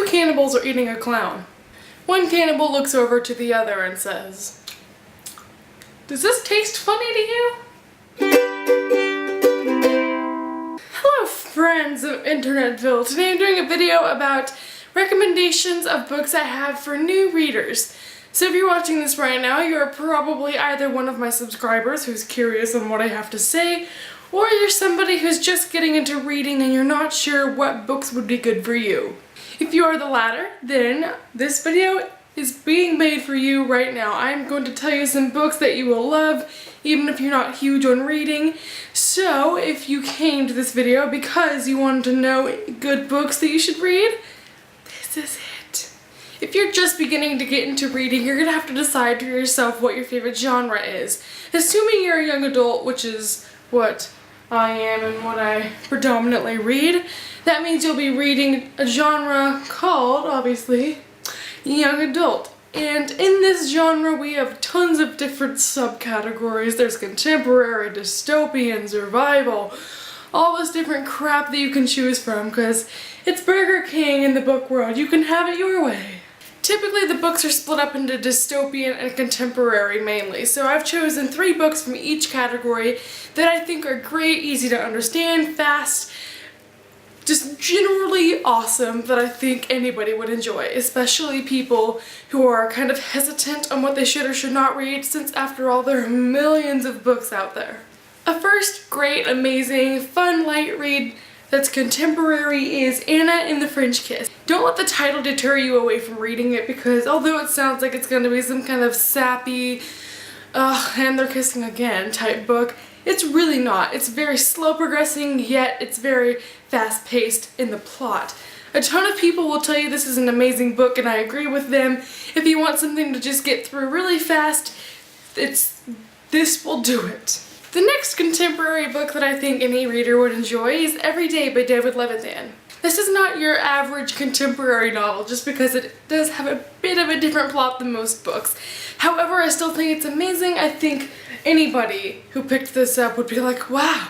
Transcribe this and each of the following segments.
Two cannibals are eating a clown. One cannibal looks over to the other and says, "Does this taste funny to you?" Hello friends of Internetville. Today I'm doing a video about recommendations of books I have for new readers. So if you're watching this right now, you're probably either one of my subscribers who's curious on what I have to say, or you're somebody who's just getting into reading and you're not sure what books would be good for you. If you are the latter, then this video is being made for you right now. I'm going to tell you some books that you will love, even if you're not huge on reading. So if you came to this video because you wanted to know good books that you should read, this is it. If you're just beginning to get into reading, you're gonna have to decide for yourself what your favorite genre is. Assuming you're a young adult, which is what I am and what I predominantly read, that means you'll be reading a genre called, obviously, young adult. And in this genre we have tons of different subcategories. There's contemporary, dystopian, survival, all this different crap that you can choose from because it's Burger King in the book world. You can have it your way. Typically the books are split up into dystopian and contemporary mainly, so I've chosen 3 books from each category that I think are great, easy to understand, fast, just generally awesome, that I think anybody would enjoy, especially people who are kind of hesitant on what they should or should not read, since after all there are millions of books out there. A first great, amazing, fun, light read that's contemporary is Anna and the French Kiss. Don't let the title deter you away from reading it, because although it sounds like it's going to be some kind of sappy, and they're kissing again type book, it's really not. It's very slow progressing, yet it's very fast paced in the plot. A ton of people will tell you this is an amazing book, and I agree with them. If you want something to just get through really fast, this will do it. The next contemporary book that I think any reader would enjoy is Every Day by David Levithan. This is not your average contemporary novel just because it does have a bit of a different plot than most books. However, I still think it's amazing. I think anybody who picked this up would be like, wow,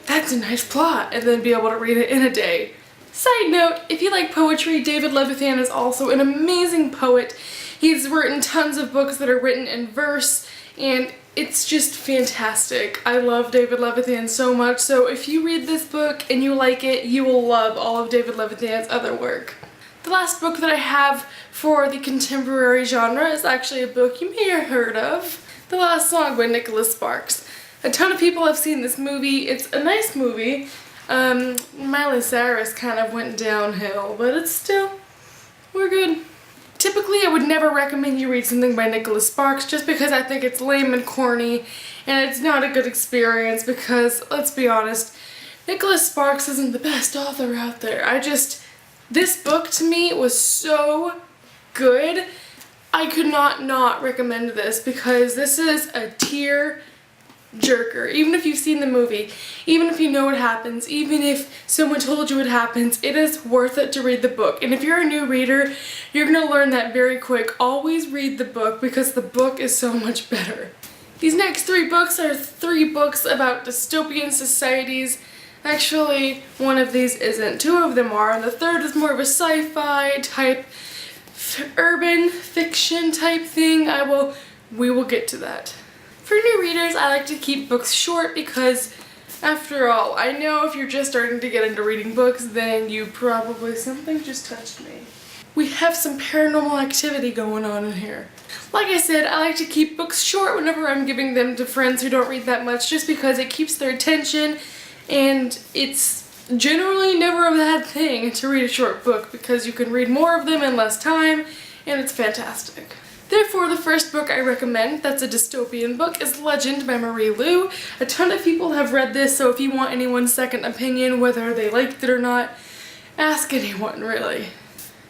that's a nice plot, and then be able to read it in a day. Side note, if you like poetry, David Levithan is also an amazing poet. He's written tons of books that are written in verse, and it's just fantastic. I love David Levithan so much, so if you read this book and you like it, you will love all of David Levithan's other work. The last book that I have for the contemporary genre is actually a book you may have heard of, The Last Song by Nicholas Sparks. A ton of people have seen this movie. It's a nice movie. Miley Cyrus kind of went downhill, but it's still, we're good. Typically, I would never recommend you read something by Nicholas Sparks just because I think it's lame and corny and it's not a good experience because, let's be honest, Nicholas Sparks isn't the best author out there. This book to me was so good, I could not recommend this because this is a tear jerker. Even if you've seen the movie, even if you know what happens, even if someone told you what happens, it is worth it to read the book. And if you're a new reader, you're gonna learn that very quick. Always read the book because the book is so much better. These next 3 books are 3 books about dystopian societies. Actually, one of these isn't. 2 of them are, and the third is more of a sci-fi type, urban fiction type thing. We will get to that. For new readers, I like to keep books short because, after all, I know if you're just starting to get into reading books, then something just touched me. We have some paranormal activity going on in here. Like I said, I like to keep books short whenever I'm giving them to friends who don't read that much, just because it keeps their attention, and it's generally never a bad thing to read a short book because you can read more of them in less time, and it's fantastic. Therefore, the first book I recommend that's a dystopian book is Legend by Marie Lu. A ton of people have read this, so if you want anyone's second opinion, whether they liked it or not, ask anyone, really.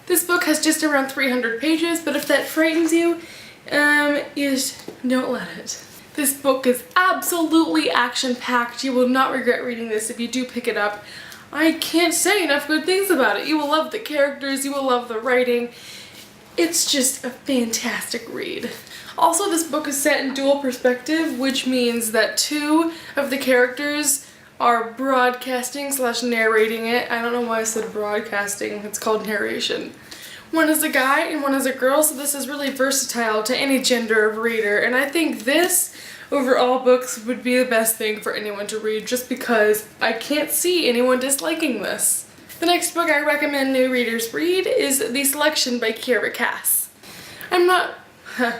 This book has just around 300 pages, but if that frightens you, don't let it. This book is absolutely action-packed. You will not regret reading this if you do pick it up. I can't say enough good things about it. You will love the characters, you will love the writing. It's just a fantastic read. Also, this book is set in dual perspective, which means that 2 of the characters are broadcasting slash narrating it. I don't know why I said broadcasting, it's called narration. One is a guy and one is a girl, so this is really versatile to any gender of reader, and I think this over all books would be the best thing for anyone to read just because I can't see anyone disliking this. The next book I recommend new readers read is The Selection by Kiera Cass. I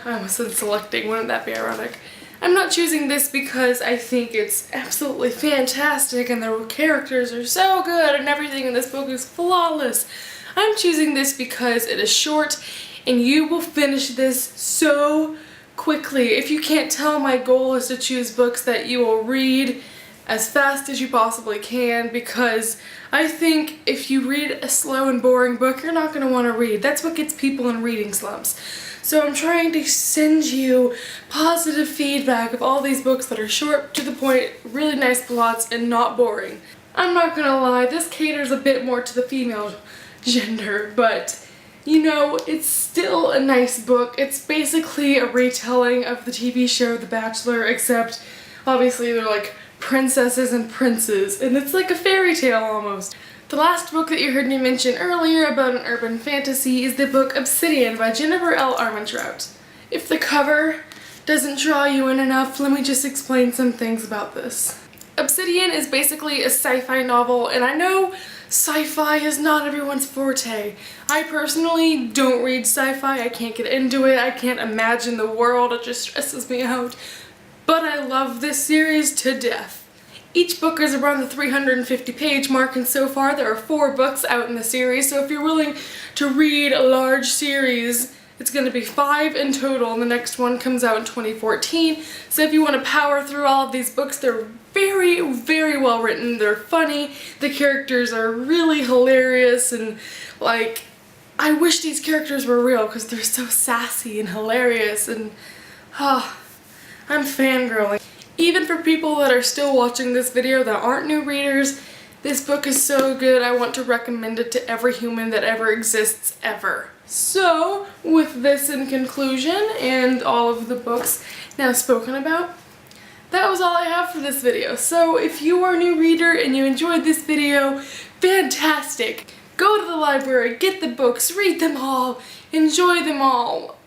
almost said selecting, wouldn't that be ironic? I'm not choosing this because I think it's absolutely fantastic and the characters are so good and everything in this book is flawless. I'm choosing this because it is short and you will finish this so quickly. If you can't tell, my goal is to choose books that you will read as fast as you possibly can, because I think if you read a slow and boring book, you're not going to want to read. That's what gets people in reading slumps. So I'm trying to send you positive feedback of all these books that are short, to the point, really nice plots, and not boring. I'm not going to lie, this caters a bit more to the female gender, but you know, it's still a nice book. It's basically a retelling of the TV show The Bachelor, except obviously they're like princesses and princes, and it's like a fairy tale almost. The last book that you heard me mention earlier about an urban fantasy is the book Obsidian by Jennifer L. Armentrout. If the cover doesn't draw you in enough, let me just explain some things about this. Obsidian is basically a sci-fi novel, and I know sci-fi is not everyone's forte. I personally don't read sci-fi, I can't get into it, I can't imagine the world, it just stresses me out. But I love this series to death. Each book is around the 350 page mark, and so far there are 4 books out in the series, so if you're willing to read a large series, it's going to be 5 in total, and the next one comes out in 2014. So if you want to power through all of these books, they're very, very well written, they're funny, the characters are really hilarious, and like, I wish these characters were real because they're so sassy and hilarious, and I'm fangirling. Even for people that are still watching this video that aren't new readers, this book is so good, I want to recommend it to every human that ever exists, ever. So, with this in conclusion, and all of the books now spoken about, that was all I have for this video. So, if you are a new reader and you enjoyed this video, fantastic! Go to the library, get the books, read them all, enjoy them all.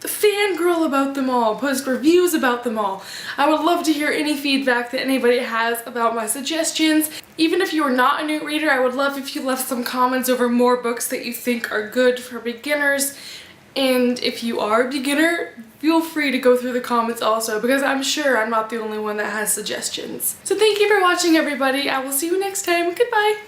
Fangirl about them all, post reviews about them all. I would love to hear any feedback that anybody has about my suggestions. Even if you are not a new reader, I would love if you left some comments over more books that you think are good for beginners. And if you are a beginner, feel free to go through the comments also, because I'm sure I'm not the only one that has suggestions. So thank you for watching, everybody. I will see you next time. Goodbye!